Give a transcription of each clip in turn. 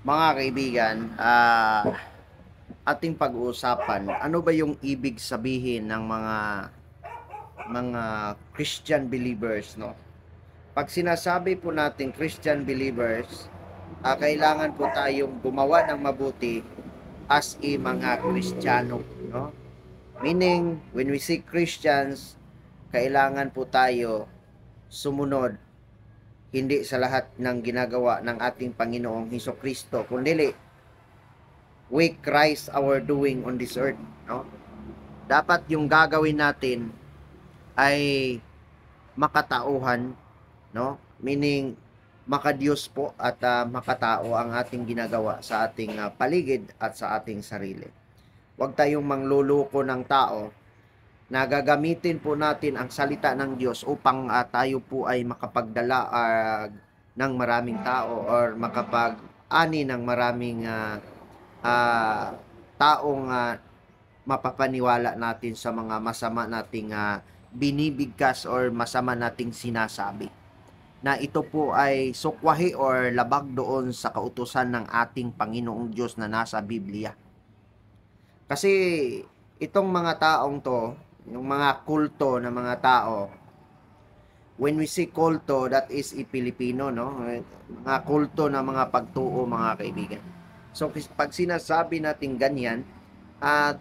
Mga kaibigan, ating pag-uusapan, ano ba yung ibig sabihin ng mga Christian believers, no? Pag sinasabi po natin Christian believers, kailangan po tayong gumawa ng mabuti as mga Kristiyano, no? Meaning, when we say Christians, kailangan po tayo sumunod hindi sa lahat ng ginagawa ng ating Panginoong Hesukristo, kundi we Christ our doing on this earth, no? Dapat yung gagawin natin ay makatauhan, no? Meaning makadiyos po at makatao ang ating ginagawa sa ating paligid at sa ating sarili. Huwag tayong mangluloko ng tao na gagamitin po natin ang salita ng Diyos upang tayo po ay makapagdala ng maraming tao or makapag-ani ng maraming taong mapapaniwala natin sa mga masama nating binibigkas or masama nating sinasabi. Na ito po ay sukwahi or labag doon sa kautusan ng ating Panginoong Diyos na nasa Biblia. Kasi itong mga taong to, yung mga kulto na mga tao, when we say kulto, that is Pilipino, no? Mga kulto na mga pagtuo, mga kaibigan. So, pag sinasabi natin ganyan,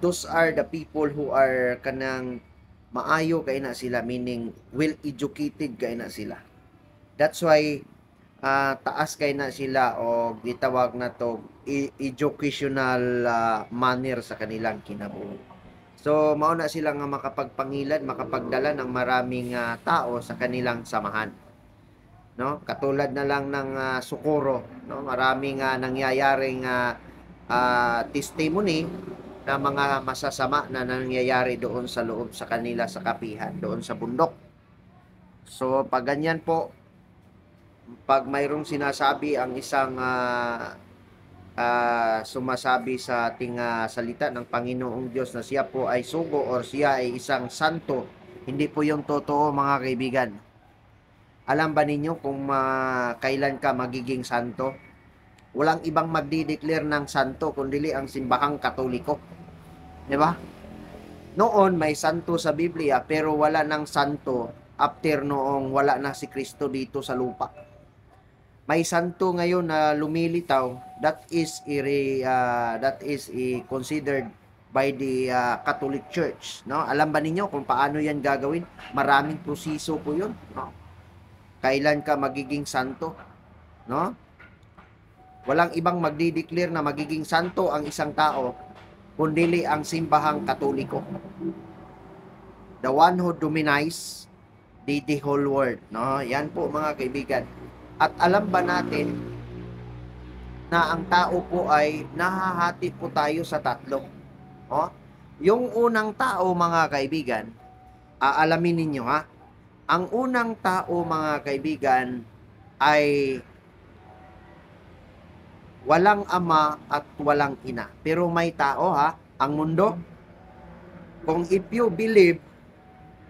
those are the people who are kanang maayo kay na sila, meaning well-educated kay na sila. That's why, taas kay na sila o gitawag na to educational manner sa kanilang kinabuhi. So, mauna sila nga makapagpangilan, makapagdala ng maraming tao sa kanilang samahan. No? Katulad na lang ng Socorro, no? Maraming nangyayaring testimony na mga masasama na nangyayari doon sa loob sa kanila sa kapihan, doon sa bundok. So, pag ganyan po, pag mayroong sinasabi ang isang sumasabi sa ating salita ng Panginoong Diyos na siya po ay sugo or siya ay isang santo, hindi po yung totoo, mga kaibigan. Alam ba ninyo kung kailan ka magiging santo? Walang ibang magdi-declare ng santo kundi ang simbahang Katoliko. Di ba? Noon may santo sa Biblia pero wala ng santo after noong wala na si Kristo dito sa lupa. May santo ngayon na lumilitaw, that is considered by the Catholic Church, no? Alam ba ninyo kung paano 'yan gagawin? Maraming proseso po 'yun, no? Kailan ka magiging santo, no? Walang ibang magdi-declare na magiging santo ang isang tao kundi ang simbahang Katoliko. The one who dominates the whole world, no? Yan po, mga kaibigan. At alam ba natin na ang tao po ay nahahati po tayo sa tatlo? No? Yung unang tao, mga kaibigan, aalamin ninyo ha, ang unang tao, mga kaibigan, ay walang ama at walang ina. Pero may tao ha, ang mundo. Kung if you believe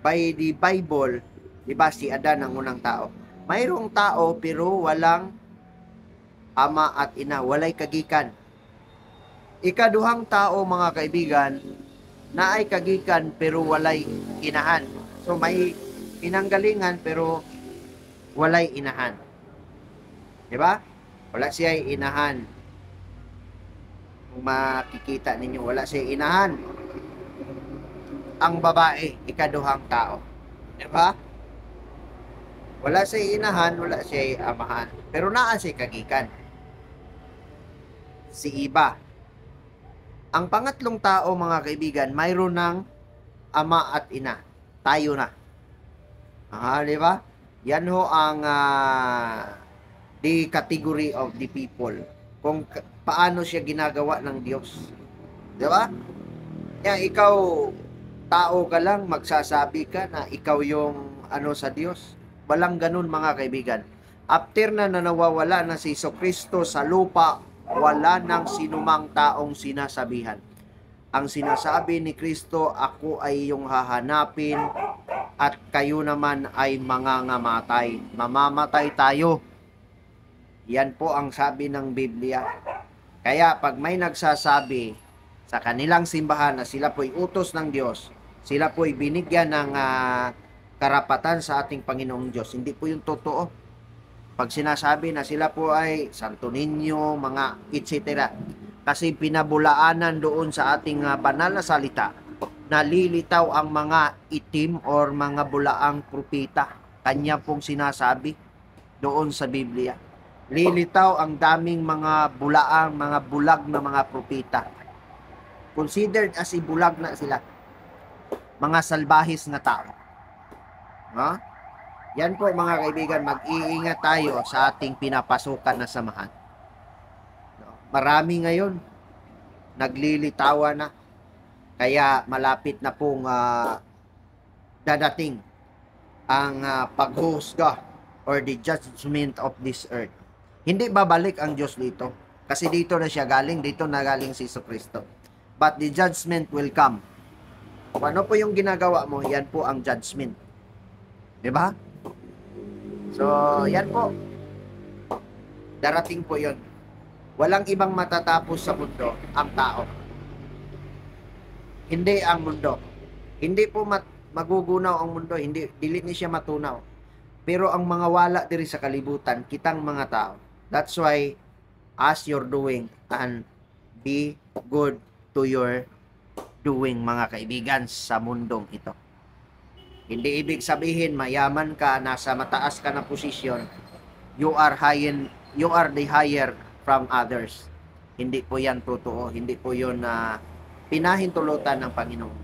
by the Bible, di ba si Adan ang unang tao? Mayroong tao pero walang ama at ina, walay kagikan. Ikaduhang tao, mga kaibigan, na ay kagikan pero walay inahan. So may pinanggalingan pero walay inahan. Di ba? Wala siya inahan. Kung makikita ninyo, wala siya inahan. Ang babae, ikaduhang tao. Di ba? Wala siya inahan, wala siya amahan. Pero naa siya kagikan. Si Iba. Ang pangatlong tao, mga kaibigan, mayroon ng ama at ina. Tayo na. Di ba? Yan ho ang the category of the people. Kung paano siya ginagawa ng Diyos. Di ba? Yan, ikaw, tao ka lang, magsasabi ka na ikaw yung sa Diyos. Walang ganun, mga kaibigan. After na nawawala na si Jesucristo sa lupa, wala nang sinumang taong sinasabihan. Ang sinasabi ni Kristo, ako ay iyong hahanapin at kayo naman ay mangangamatay. Mamamatay tayo. Yan po ang sabi ng Biblia. Kaya pag may nagsasabi sa kanilang simbahan na sila po'y utos ng Diyos, sila po'y binigyan ng karapatan sa ating Panginoong Diyos, hindi po yung totoo. Pag sinasabi na sila po ay Santo Niño, mga etc. Kasi pinabulaanan doon sa ating banal na salita, nalilitaw ang mga itim or mga bulaang propeta. Kanya pong sinasabi doon sa Biblia. Lilitaw ang daming mga bulaang, mga bulag na mga propeta. Considered as bulag na sila. Mga salbahis na tao. No? Yan po mga kaibigan, mag-iingat tayo sa ating pinapasukan na samahan. Marami ngayon, naglilitawan na. Kaya malapit na pong dadating ang paghusga or the judgment of this earth. Hindi babalik ang Diyos dito. Kasi dito na siya galing, dito na galing si Jesucristo. But the judgment will come. Kung ano po yung ginagawa mo, yan po ang judgment. Diba? So, yan po. Darating po yun. Walang ibang matatapos sa mundo, ang tao. Hindi ang mundo. Hindi po magugunaw ang mundo, hindi dili ni siya matunaw. Pero ang mga wala diri sa kalibutan, kitang mga tao. That's why as you're doing and be good to your doing, mga kaibigan, sa mundong ito. Hindi ibig sabihin mayaman ka, nasa mataas ka na posisyon, you are the higher from others. Hindi po yan totoo. Hindi po yun na pinahintulutan ng Panginoon.